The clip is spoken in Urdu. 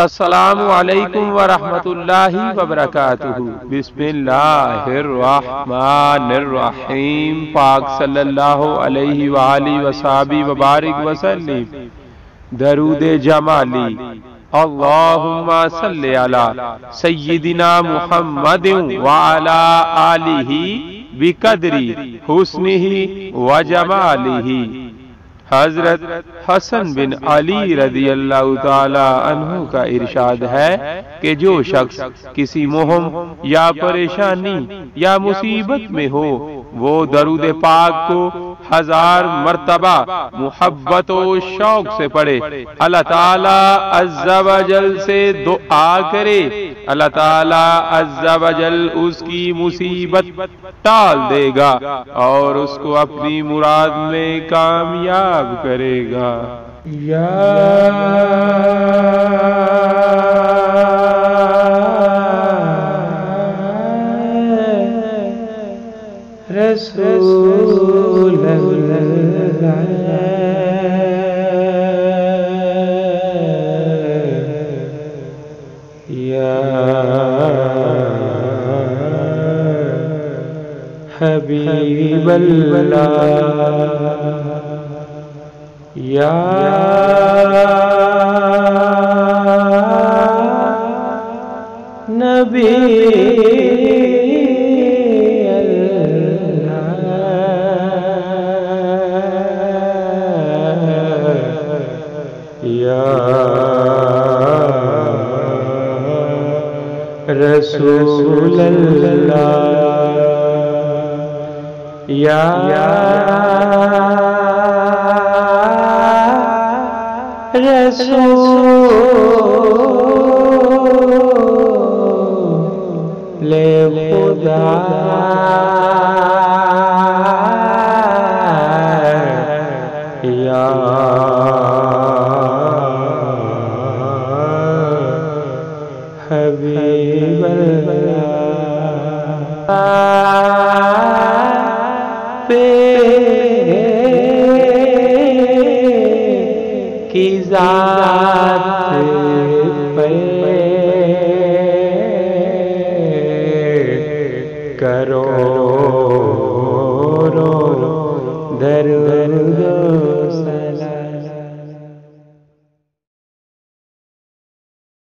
السلام علیکم ورحمۃ اللہ وبرکاتہ۔ بسم اللہ الرحمن الرحیم۔ پاک صلی اللہ علیہ وآلہ وصحبہ وبارک وسلم۔ درود جمالی۔ اللہم صلی علی سیدنا محمد وعلی آلہ بقدر حسنہ وجمالہ۔ حضرت حسن بن علی رضی اللہ تعالی عنہ کا ارشاد ہے کہ جو شخص کسی مہم یا پریشانی یا مصیبت میں ہو وہ درود پاک کو 1000 مرتبہ محبت و شوق سے پڑھے، اللہ تعالی عز و جل سے دعا کرے، اللہ تعالی عز و جل اس کی مصیبت ٹال دے گا اور اس کو اپنی مراد میں کامیاب کرے گا۔ یا رسول اللہ یا حبیب اللہ یا نبی رسول اللہ یا رسول خدا یا حبیب اللہ کی ذات پہ کرو